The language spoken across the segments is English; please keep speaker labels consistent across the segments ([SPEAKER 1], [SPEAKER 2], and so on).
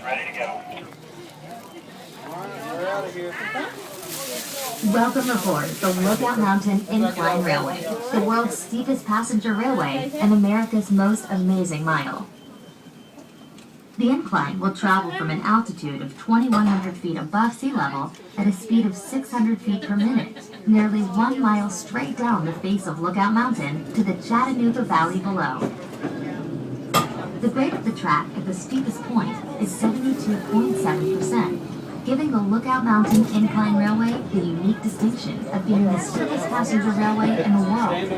[SPEAKER 1] Ready to go.
[SPEAKER 2] We're out of here.
[SPEAKER 3] Welcome aboard the Lookout Mountain Incline Railway, the world's steepest passenger railway and America's most amazing mile. The incline will travel from an altitude of 2,100 feet above sea level at a speed of 600 feet per minute, nearly 1 mile straight down the face of Lookout Mountain to the Chattanooga Valley below. The grade of the track at the steepest point is 72.7%, giving the Lookout Mountain Incline Railway the unique distinction of being the steepest passenger railway in the world.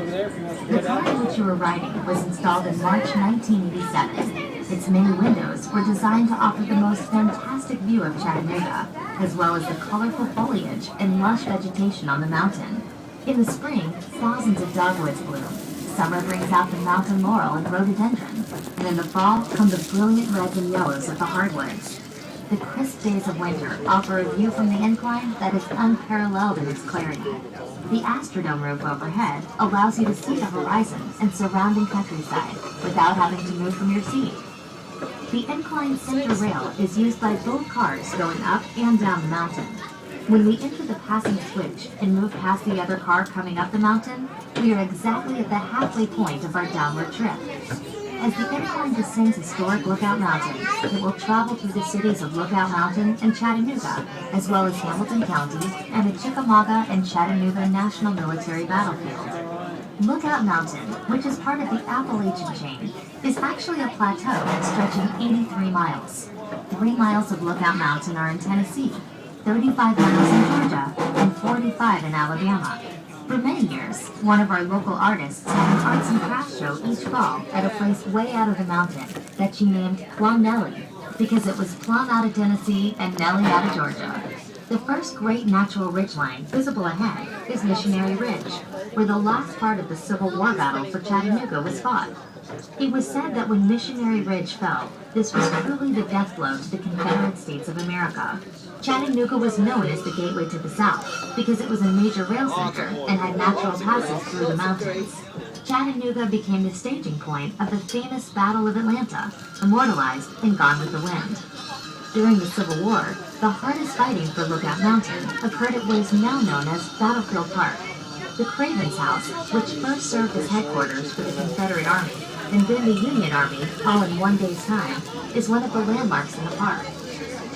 [SPEAKER 3] The car in which you are riding was installed in March 1987. Its many windows were designed to offer the most fantastic view of Chattanooga, as well as the colorful foliage and lush vegetation on the mountain. In the spring, thousands of dogwoods bloom. Summer brings out the mountain laurel and rhododendron, and in the fall come the brilliant reds and yellows of the hardwoods. The crisp days of winter offer a view from the incline that is unparalleled in its clarity. The Astrodome roof overhead allows you to see the horizon and surrounding countryside without having to move from your seat. The incline center rail is used by both cars going up and down the mountain. When we enter the passing switch and move past the other car coming up the mountain, we are exactly at the halfway point of our downward trip. As the incline descends historic Lookout Mountain, it will travel through the cities of Lookout Mountain and Chattanooga, as well as Hamilton County and the Chickamauga and Chattanooga National Military Battlefield. Lookout Mountain, which is part of the Appalachian chain, is actually a plateau stretching 83 miles. 3 miles of Lookout Mountain are in Tennessee, 35 miles in Georgia, and 45 in Alabama. For many years, one of our local artists had an arts and crafts show each fall at a place way out of the mountain that she named Plum Nellie, because it was plum out of Tennessee and Nellie out of Georgia. The first great natural ridgeline visible ahead is Missionary Ridge, where the last part of the Civil War battle for Chattanooga was fought. It was said that when Missionary Ridge fell, this was truly the death blow to the Confederate States of America. Chattanooga was known as the gateway to the South because it was a major rail center and had natural passes through the mountains. Chattanooga became the staging point of the famous Battle of Atlanta, immortalized in Gone with the Wind. During the Civil War, the hardest fighting for Lookout Mountain occurred at what is now known as Battlefield Park. The Craven's House, which first served as headquarters for the Confederate Army and then the Union Army, all in one day's time, is one of the landmarks in the park.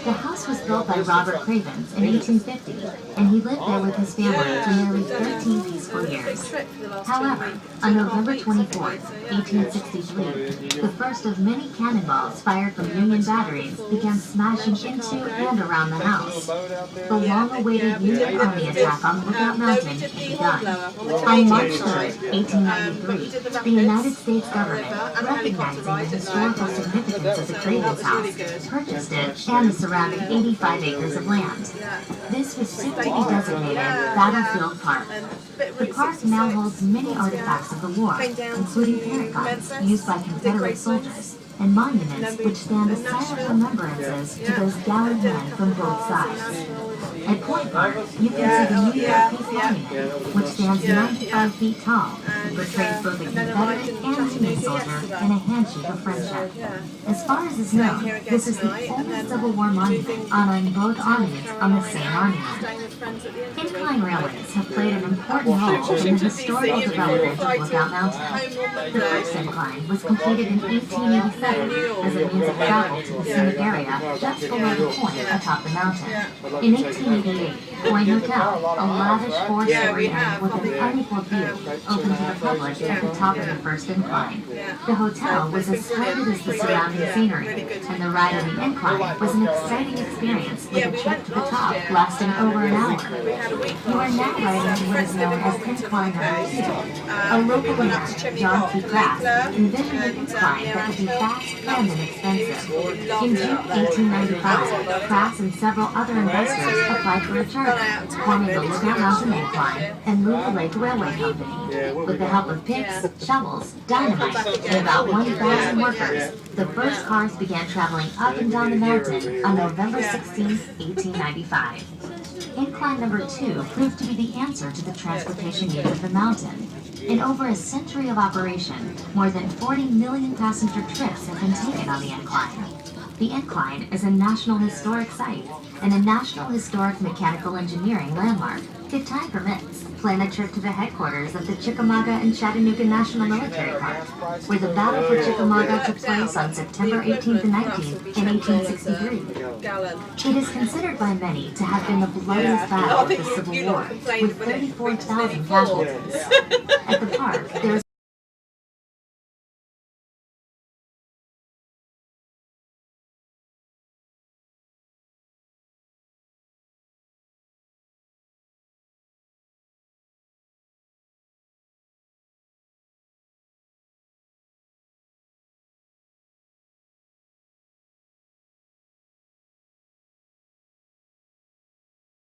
[SPEAKER 3] The house was built by Robert Cravens in 1850, and he lived there with his family for nearly 13 peaceful years. However, on November 24, 1863, the first of many cannonballs fired from Union batteries began smashing into and around the house. The long-awaited Union Army attack on Lookout Mountain had begun. On March 3, 1893, the United States government, recognizing the historical significance of the Cravens House, purchased it and the surrounding 85 acres of land. This was soon to be designated Battlefield Park. The park now holds many artifacts of the war, including parrot guns used by Confederate soldiers, and monuments which stand as silent remembrances to those gallant men from both sides. At Point Park, you can see the New York Peace Monument, which stands 95 feet tall and portrays both a Confederate and Union soldier in a handshake of friendship. As far as is known, this is the only Civil War monument honoring both armies on the same monument. Incline railways have played an important role in the historical development of Lookout Mountain. The first incline was completed in 1887 as a means of travel to the scenic area just below the point atop the mountain. In 1888, Point Hotel, a lavish four-story inn with an unequaled view, opened to the public at the top of the first incline. The hotel was as splendid as the surrounding scenery, and the ride on the incline was an exciting experience with a trip to the top lasting over an hour. You are now riding what is known as Incline number 2. A local man, John T. Crass, envisioned an incline that would be fast and inexpensive. In June 1895, Crass and several other investors applied for a charter, forming the Lookout Mountain Incline and Louisville Lake Railway Company. With the help of picks, shovels, dynamite, and about 1,000 workers, the first cars began traveling up and down the mountain on November 16, 1895. Incline number 2 proved to be the answer to the transportation needs of the mountain. In over a century of operation, more than 40 million passenger trips have been taken on the incline. The Incline is a National Historic Site and a National Historic Mechanical Engineering landmark. If time permits, plan a trip to the headquarters of the Chickamauga and Chattanooga National Military Park, where the Battle for Chickamauga took place on September 18th and 19th in 1863. It is considered by many to have been the bloodiest battle of the Civil War, with 34,000 casualties. At the park, there is